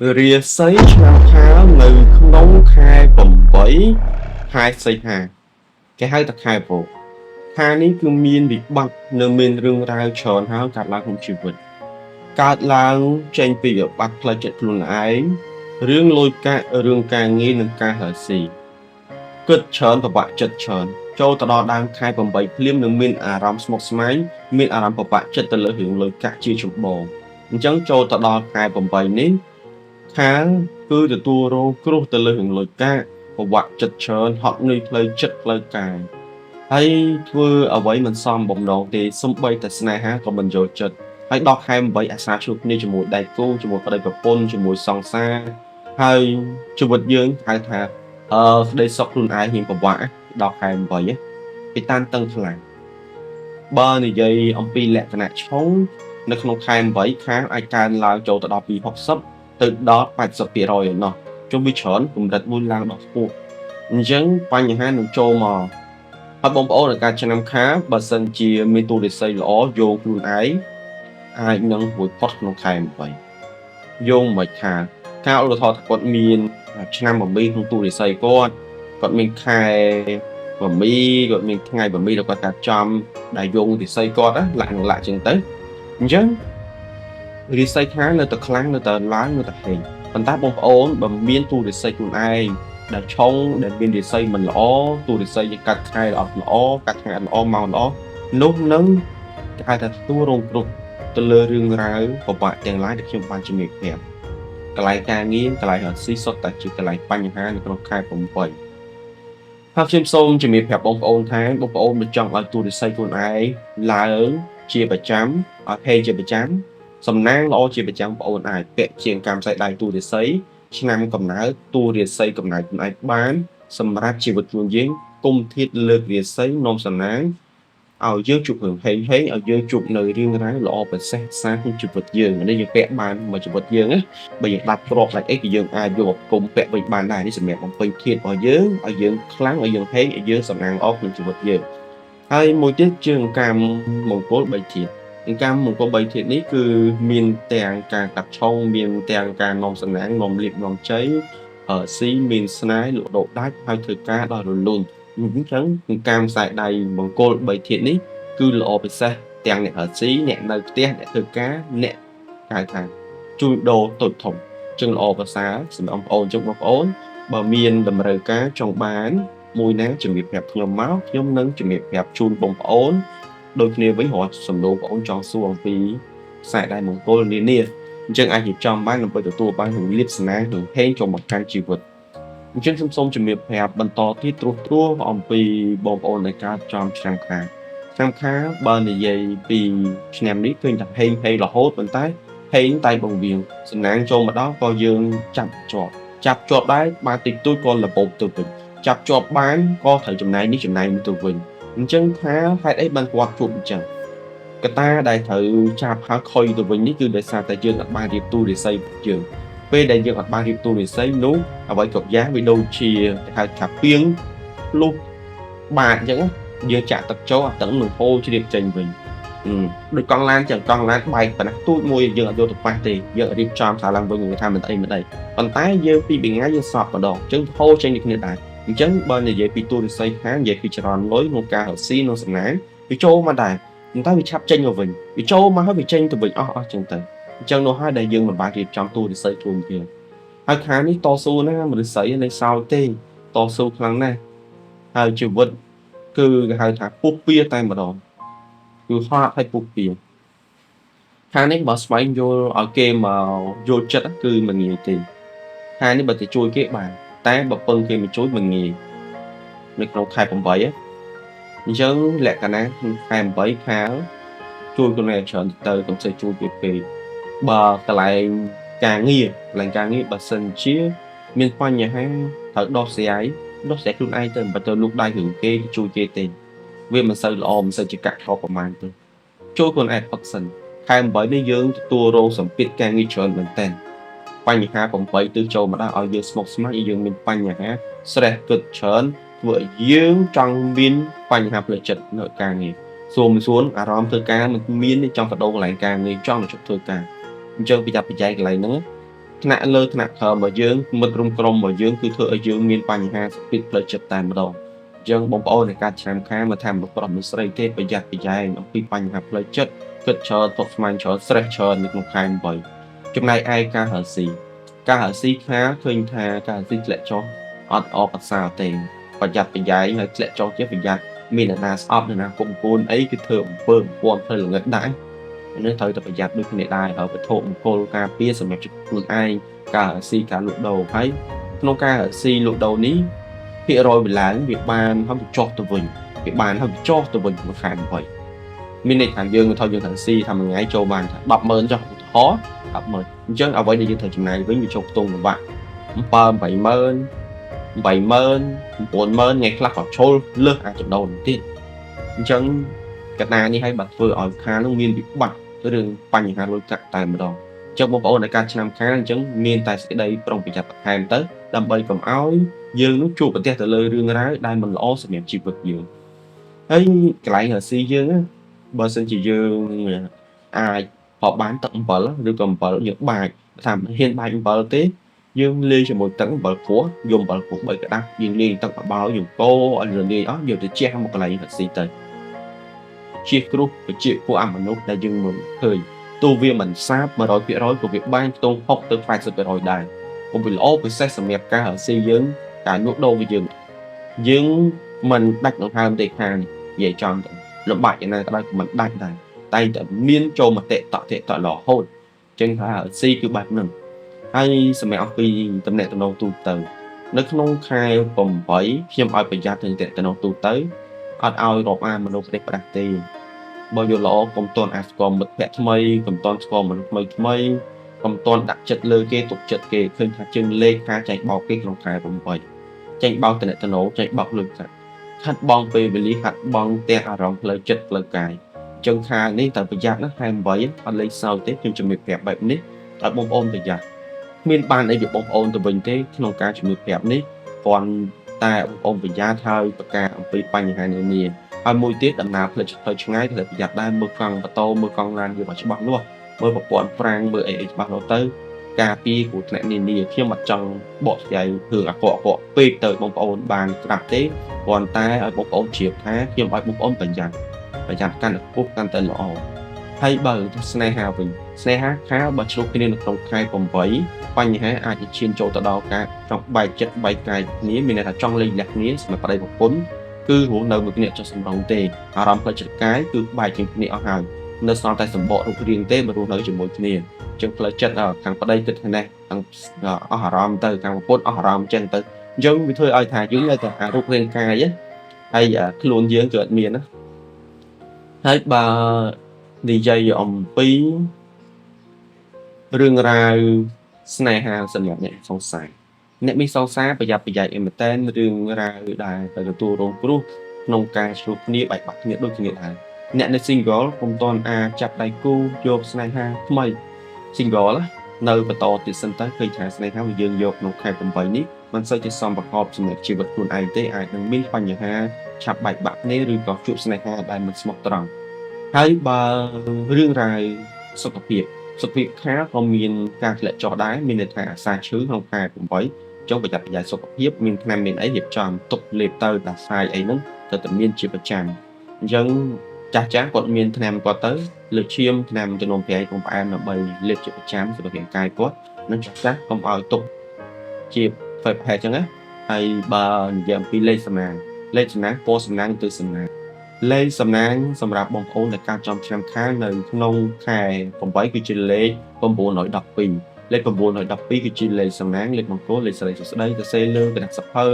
រាសីឆ្នាំខាលនៅក្នុងខែ8ខែសីហាគេហៅថាខែពកខែនេះគឺមានវិបត្តិនៅមានរឿងរ៉ាវច្រើនហើយកើតឡើងក្នុងជីវិតកើតឡើងចេញពីវិបត្តិផ្លូវចិត្តខ្លួនឯងរឿងលុយកាក់រឿងការងារនិងការរកស៊ីគិតច្រើនពិបាកចិត្តច្រើនចូលទៅដល់ដើមខែ8ភ្លាមនឹងមានអារម្មណ៍ស្មុគស្មាញមានអារម្មណ៍ពិបាកចិត្តទៅលើរឿងលុយកាក់ជាចម្បងអញ្ចឹងចូលទៅដល់ខែ8នេះខាងគឺទទួលរងគ្រោះទៅលើរឿងលុយកាក់ប្រវត្តិចិត្តច្រើនហត់នឿយផ្លូវចិត្តផ្លូវកាយហើយធ្វើអ្វីមិនសមបំណងទេសំបីតែស្នេហាក៏មិនចូលចិត្តហើយដល់ខែ8អាសាជួបគ្នាជាមួយដៃគូជាមួយប្តីប្រពន្ធជាមួយសង្សារហើយជីវិតយើងហៅថាក្តីសុខខ្លួនឯងរៀងពិបាកដល់ខែ8ពីតានតឹងខ្លាំងបើនិយាយអំពីលក្ខណៈឆុងនៅក្នុងខែ8ខាងអាចកើនឡើងចូលទៅដល់ពី60ទៅដល់80%ឯណោះជុំវាច្រើនកម្រិតមួយឡើងដល់ខ្ពស់អញ្ចឹងបញ្ហានឹងចូលមកហើយបងប្អូនในការឆ្នាំខាបើសិនជាមានទូរិស័យល្អយោងខ្លួនឯងអាចនឹងរួចផុតក្នុងខែ8យោងមិនខាការឧទាហរណ៍ថាគាត់មានឆ្នាំមមីក្នុងទូរិស័យគាត់មានខែមមីគាត់មានថ្ងៃមមីដល់គាត់កាត់ចំដែលយោងរិស័យគាត់លក្ខណៈចឹងទៅអញ្ចឹងរិស័យខានៅតែខ្លាំងនៅតែឡើងនៅតែហេងប៉ុន្តែបងប្អូនបើមានទូរិស័យខ្លួនឯងដែលឆុងដែលមានរិស័យមិនល្អទូរិស័យកាត់ខែអត់ល្អកាត់ខែអត់ល្អមកល្អនោះនឹងគេហៅថាទទួលរងគ្រោះទៅលើរឿងរ៉ាវពិបាកទាំងឡាយដែលខ្ញុំបានជំរាបប្រាប់កន្លែងការងារកន្លែងរកស៊ីសុទ្ធតែជាកន្លែងបញ្ហានៅក្នុងខែ8ហើយខ្ញុំសូមជំរាបប្រាប់បងប្អូនថាបងប្អូនមិនចង់ឲ្យទូរិស័យខ្លួនឯងឡើងជាប្រចាំឲ្យហេជាប្រចាំសំណាងល្អជាប្រចាំបងប្អូនអាចពាក់ជាងកម្មសៃដៃទូរិស័យឆ្នាំកំណើតទូរិស័យកំណើតខ្លួនឯងបានសម្រាប់ជីវិតខ្លួនយើងគុំធាតលើករិស័យនាំសំណាងឲ្យយើងជួបរឿងហេងឲ្យយើងជួបនៅរឿងរ៉ាវល្អប្រសើរសាក្នុងជីវិតយើងនេះយើងពាក់បានមកជីវិតយើងណាបើយើងដាប់គ្រាប់ដាច់អីក៏យើងអាចយកគុំពាក់វិញបានដែរនេះសម្រាប់បំពេញធាតរបស់យើងឲ្យយើងខ្លាំងឲ្យយើងហេងឲ្យយើងសំណាងល្អក្នុងជីវិតយើងហើយមួយទៀតជាងកម្មមង្គល3ធាតុកម្មមង្គល3ធាតុនេះគឺមានទាំងការកាត់ឆុងមានទាំងការនាំសំណាងនាំលៀបនាំជ័យស៊ីមានស្នេហ៍លក់ដូរដាច់ហើយធ្វើការដល់រលូនអញ្ចឹងកម្មខ្សែដៃមង្គល3ធាតុនេះគឺល្អពិសេសទាំងអ្នករកស៊ីអ្នកនៅផ្ទះអ្នកធ្វើការអ្នកហៅថាជួញដូរតូចធំចឹងល្អប្រសើរសម្រាប់បងប្អូនជុំបងប្អូនបើមានតម្រូវការចង់បានមួយណាជំរាបប្រាប់ខ្ញុំមកខ្ញុំនឹងជំរាបប្រាប់ជូនបងប្អូនដូចគ្នាវិញរាល់សំណួរបងប្អូនចង់សួរអំពីខ្សែដៃមង្គលនានាអញ្ចឹងអាចរៀបចំបានដើម្បីទទួលបាននូវលាភសំណាងនិងហេងចូលមកកាន់ជីវិតអញ្ចឹងខ្ញុំសូមជំរាបប្រាប់បន្តទៀតត្រួសអំពីបងប្អូននៃការចំឆ្នាំខាបើនិយាយពីឆ្នាំនេះឃើញថាហេងរហូតប៉ុន្តែហេងតែបង្រៀងសំណាងចូលមកដល់ក៏យើងចាប់ជាប់ដែរបានតិចតួចក៏របបទៅវិញចាប់ជាប់បានក៏ត្រូវចំណាយនេះចំណាយនោះទៅវិញអញ្ចឹងថាហេតុអីបានគាត់ជួបអញ្ចឹងកត្តាដែលត្រូវចាប់ហើយខុយទៅវិញនេះគឺដោយសារតែយើងអត់បានរៀបទូរិស័យយើងពេលដែលយើងអត់បានរៀបទូរិស័យនោះអ្វីគ្រប់យ៉ាងវាដូចជាគេហៅថាពីងលុះបាតអញ្ចឹងយើងចាក់ទឹកចូលអាទឹកនឹងហូរជ្រាបចេញវិញដូចកង់ឡានចឹងកង់ឡានបែកប៉ុណ្ណាទូចមួយយើងអត់យកទៅប៉ះទេយើងរៀបចំសារឡើងវិញថាមិនអីប៉ុន្តែយើងពីថ្ងៃយើងសប់ម្ដងអញ្ចឹងហូរចេញដូចគ្នាដែរអញ្ចឹងបើនិយាយពីទូរិស័យខាងនិយាយពីចរន្តលុយក្នុងការរកស៊ីក្នុងសំណាងវាចូលមកដែរប៉ុន្តែវាឆាប់ចេញមកវិញវាចូលមកហើយវាចេញទៅវិញអស់ចឹងទៅអញ្ចឹងនោះហើយដែលយើងមិនបានរៀបចំទូរិស័យខ្លួនយើងហើយខាងនេះតស៊ូណាមនុស្សស្រីនៅសោយទេតស៊ូខ្លាំងណាស់ហើយជីវិតគឺគេហៅថាពុះពៀតែម្ដងគឺហត់ឲ្យពុះពៀខាងនេះបើស្វែងយល់ឲ្យគេមកយល់ចិត្តគឺមិនងាយទេខាងនេះបើទៅជួយគេបានតែបើពឹងគេមកជួយមិនងាយនៅក្នុងខែ8អញ្ចឹងលក្ខណៈក្នុងខែ8ខាងជួយខ្លួនឯងច្រើនទៅកុំចេះជួយគេពេកបើកន្លែងការងារបើសិនជាមានបញ្ហាត្រូវដោះស្រាយខ្លួនឯងទៅមិនទៅលូកដៃរឿងគេជួយគេទេវាមិនសូវល្អមិនសូវជាកាក់ខុសប្រហែលទេជួយខ្លួនឯងផឹកសិនខែ8នេះយើងទទួលរងសម្ពាធការងារច្រើនមែនតើបញ្ហា8ទិសចូលមកដល់ឲ្យយើងស្មុគស្មាញយើងមានបញ្ហា stress គិតច្រើនធ្វើឲ្យយើងចង់មានបញ្ហាផ្លូវចិត្តនៅការងារសួនអារម្មណ៍ធ្វើការមិនមានចង់បដូរកន្លែងការងារចង់ទៅជប់ធ្វើការអញ្ចឹងពីចាប់បច្ច័យកន្លែងហ្នឹង ថ្នាក់លើថ្នាក់ក្រោមរបស់យើងមិត្តរួមក្រុមរបស់យើងគឺធ្វើឲ្យយើងមានបញ្ហាសុខភាពផ្លូវចិត្តតែម្ដងអញ្ចឹងបងប្អូនในការឆ្នាំខាមិនថាមនុស្សប្រុសមនុស្សស្រីទេប្រយ័ត្នប្រយែងអំពីបញ្ហាផ្លូវចិត្តគិតច្រើនទុកស្មានច្រើន stress ច្រើននៅក្នុងខែ8ចំណែកឯការហៅស៊ីខាឃើញថាការហៅស៊ីធ្លាក់ចុះអត់អបអសាទេប្រយ័ត្នប្រយែងហើយធ្លាក់ចុះជាប្រយ័ត្នមានអ្នកណាស្អប់អ្នកណាគុំគួនអីគឺធ្វើអំពើបំពានផ្លូវល្ងិតដែរនេះត្រូវតែប្រយ័ត្នដូចគ្នាដែរហើយវត្ថុមង្គលការពារសម្រាប់ខ្លួនឯងការស៊ីការលក់ដូរហើយក្នុងការស៊ីលក់ដូរនេះភាគរយវាឡើងវាបានហើយចុះទៅវិញវាបានហើយចុះទៅវិញក្នុងខែ8មានន័យថាយើងទៅយើងត្រូវស៊ីថាមួយថ្ងៃចូលបានថា 100000 ចុះឧទាហរណ៍ 100000 អញ្ចឹងអ្វីដែលយើងត្រូវចំណាយវិញវាចូលខ្ទង់ពិបាក 7 80000 80000 90000ថ្ងៃខ្លះក៏ឈុលលើសអាចចំណូលទៀតអញ្ចឹងកត្តានេះឲ្យបាត់ធ្វើឲ្យខាងនោះមានវិបត្តិរឿងបញ្ហាលុយកាក់តែម្ដងអញ្ចឹងបងប្អូនในការឆ្នាំខាងអញ្ចឹងមានតែសេចក្តីប្រុងប្រយ័ត្នបន្ថែមទៅដើម្បីកុំឲ្យយើងនោះជួបប្រទះទៅលើរឿងរ៉ាវដែលមិនល្អសម្រាប់ជីវិតយើងហើយកន្លែងរស៊ីយើងបើសិនជាយើងអាចបបបានទឹកអំបិលឬក៏អំបិលយើងបាចថាមិនហ៊ានបាចអំបិលទេយើងលាយជាមួយទឹកអំបិលគ្រួយកអំបិលគ្រួ3ក្តាប់យើងលាយទឹកបបោយើងកូរឲ្យរលាយអស់យកទៅជះមកកន្លែងរស៊ីទៅជាគ្រោះបជាពួកអមនុស្សដែលយើងមិនឃើញទោះវាមិនសាប 100% ក៏វាបានខ្ទង់60ទៅ 80% ដែរពុំវាល្អពិសេសសម្រាប់ការរស៊ីយើងការលក់ដូររបស់យើងមិនដាច់ដង្ហើមទេខាងនិយាយចំទៅលំបាកយ៉ាងណាក៏ដោយក៏មិនដាច់ដែរតែតែមានចូលមតិតរហូតចឹងថាស៊ីគឺបែបហ្នឹងហើយសម្រាប់អំពីតំណែងតំណងទូទៅនៅក្នុងខែ8ខ្ញុំឲ្យប្រយ័ត្នទៅតំណងទូទៅអត់ឲ្យរាប់អានមនុស្សប្រទេសប្រាស់ទេបើយល់ល្អកុំតន់អាចស្គាល់មិត្តភ័ក្តិថ្មីកុំតន់ស្គាល់មនុស្សថ្មីកុំតន់ដាក់ចិត្តលើគេទុកចិត្តគេឃើញថាជើងលេខការចែកបោកគេក្នុងខែ8ចែកបោកតំណែងចែកបោកលុយកាក់ខាត់បងពេលវេលាខាត់បងទាំងអារម្មណ៍ផ្លូវចិត្តផ្លូវកាយចឹងខាងនេះត្រូវប្រយ័ត្នណាខែ8អត់លេខសោយទេខ្ញុំជំរាបប្រាប់បែបនេះឲ្យបងប្អូនប្រយ័ត្នគ្មានបានអីពីបងប្អូនទៅវិញទេក្នុងការជំរាបប្រាប់នេះគ្រាន់តែបងប្អូនប្រយ័ត្នហើយប្រកាសអំពីបញ្ហានានាហើយមួយទៀតដំណើរផ្លូវឆ្ងាយត្រូវប្រយ័ត្នដែរមើលកង់ម៉ូតូមើលកង់ឡានវាច្បាស់លាស់មើលប្រព័ន្ធប្រាំងមើលអីច្បាស់លាស់ទៅការពីគ្រោះថ្នាក់នានាខ្ញុំអត់ចង់បកស្រាយរឿងអាក្រក់ពេកទៅបងប្អូនបានស្ដាប់ទេគ្រាន់តែឲ្យបងប្អូនជ្រាបថាខ្ញុំឲ្យបងប្អូនប្រយ័ត្នកាន់តែខ្ពស់កាន់តែល្អហើយបើស្នេហាវិញស្នេហាខាបើឆ្លុះគ្នានៅក្នុងខែ8បញ្ហាអាចឈានចូលទៅដល់ការចង់បែកចិត្តបែកកាយគ្នាមានន័យថាចង់លេងលះគ្នាសម្រាប់ប្តីប្រពន្ធគឺរស់នៅមួយគ្នាចុះសម្រងទេអារម្មណ៍ផ្លូវចិត្តកាយគឺបែកគ្នាអស់ហើយនៅសល់តែសម្បករូបរាងទេមករស់នៅជាមួយគ្នាអញ្ចឹងផ្លូវចិត្តខាងប្តីគិតថានេះខាងអស់អារម្មណ៍ទៅខាងប្រពន្ធអស់អារម្មណ៍អញ្ចឹងទៅអញ្ចឹងវាធ្វើឲ្យថាយើងនៅតែរូបរាងកាយហើយខ្លួនយើងក៏អត់មានណាហើយបើនិយាយអំពីរឿងរ៉ាវស្នេហាសម្រាប់អ្នកសង្សារអ្នកមានសង្សារប្រយ័ត្នប្រយែងអីមែនតើរឿងរ៉ាវដែលទៅទទួលរងគ្រោះក្នុងការឆ្លុះគ្នាបែកបាក់គ្នាដូចគ្នាដែរអ្នកនៅ single ពុំទាន់អាចចាប់ដៃគូយកស្នេហាថ្មី single នៅបន្តទៀតសិនទៅឃើញថាស្នេហារបស់យើងយកក្នុងខែ8នេះមិនសូវជាសមប្រកបសម្រាប់ជីវិតខ្លួនឯងទេអាចនឹងមានបញ្ហាឆាប់បែកបាក់គ្នាឬក៏ជួបស្នេហាដែលមិនស្មោះត្រង់ហើយបើរឿងរ៉ាវសុខភាពខាក៏មានការធ្លាក់ចុះដែរមានន័យថាអាសាឈឺក្នុងខែ8ចុះប្រយ័ត្នប្រយែងសុខភាពមានថ្នាំមានអីរៀបចំទុកលេបទៅដាសាយអីហ្នឹងត្រូវតែមានជាប្រចាំអញ្ចឹងចាស់គាត់មានថ្នាំគាត់ទៅលើឈាមថ្នាំចំនួន5កំផ្អែមដើម្បីលេបជាប្រចាំសម្រាប់រាងកាយគាត់និងចាស់កុំឲ្យទុកជាផ្លែផែអញ្ចឹងណាហើយបើនិយាយអំពីលេខសំណាងពណ៌សំណាងទៅសំណាងលេខសំណាងសម្រាប់បងប្អូនដែលកើតចំឆ្នាំខាងនៅក្នុងខែ8គឺជាលេខ912លេខ912គឺជាលេខសំណាងលេខមង្គលលេខសិរីសួស្តីទៅសេលើកណ្ដាស់សភៅ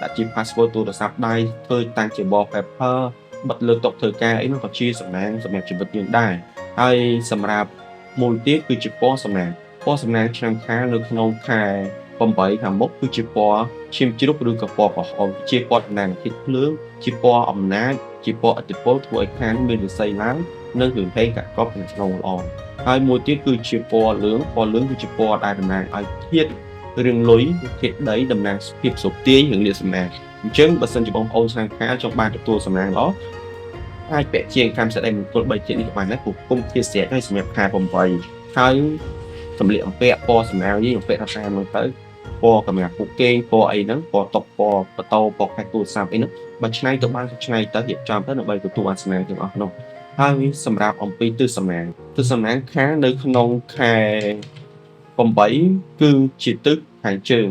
ដាក់ជា password ទូរស័ព្ទដៃធ្វើតាំងជា wallpaper បិទលើតុធ្វើការអីនោះក៏ជាសំណាងសម្រាប់ជីវិតយើងដែរហើយសម្រាប់មួយទៀតគឺជាពណ៌សំណាងឆ្នាំខាងនៅក្នុងខែ8ខាងមុខគឺជាពណ៌ឈាមជ្រូកឬក៏ពណ៌ក្រហមជាពណ៌តំណាងធាតុភ្លើងជាពណ៌អំណាចជាពណ៌ឥទ្ធិពលធ្វើឲ្យខាងមានវិស័យឡើងនិងរឿងពេកកកប់ក្នុងក្នុងល្អហើយមួយទៀតគឺជាពណ៌លឿងគឺជាពណ៌ដែលតំណាងឲ្យធាតុរឿងលុយធាតុដីតំណាងភាពសុខទាយរឿងលាភសំណាងអញ្ចឹងបើសិនជាបងប្អូនឆ្នាំខាលចង់បានទទួលសំណាងល្អអាចពាក់ជាងកម្មសិទ្ធិមង្គល3ជាតិនេះក៏បានដែរគុំជាស្រេចហើយសម្រាប់ខែ8ហើយ សម្លៀកបំពាក់ពណ៌សំណាងយើងបំពាក់តាមហ្នឹងទៅពណ៌កម្រាស់ពូកគេងពណ៌អីហ្នឹងពណ៌តុកពណ៌បតោពណ៌ខែទូរស័ព្ទអីហ្នឹងបើឆ្នៃទៅបានក៏ឆ្នៃទៅរៀបចំទៅដើម្បីទទួលអាសនាទាំងអស់នោះហើយសម្រាប់អំពីទិសសំណាងខាងនៅក្នុងខែ8គឺជាទិសខាងជើង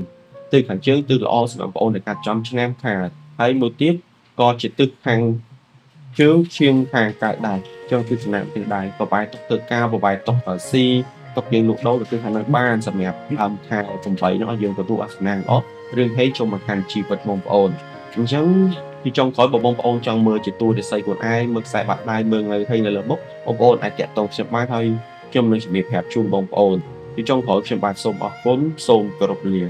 ទិសល្អសម្រាប់បងប្អូនដែលកាត់ចំឆ្នាំខាងហើយមួយទៀតក៏ជាទិសខាងជើងឈាមខាងកើតដែរចុះគឺសំណាងទិសដែរបបាយតុកធ្វើការបបាយតុកស៊ីតុកយើងលក់ដូរទៅគឺខាងនោះបានសម្រាប់ដើមខែ8នោះឲ្យយើងទទួលអាសនាល្អរឿងហេចូលមកកាន់ជីវិតបងប្អូនអញ្ចឹងពីចុងក្រោយបងប្អូនចង់មើលជាតួរិស័យខ្លួនឯងមើលខ្សែបាត់ដៃមើលនៅលើមុខបងប្អូនអាចតាក់ទងខ្ញុំបានហើយខ្ញុំនឹងជំរាបប្រាប់ជូនបងប្អូនពីចុងក្រោយខ្ញុំបាទសូមអរគុណសូមគោរពលា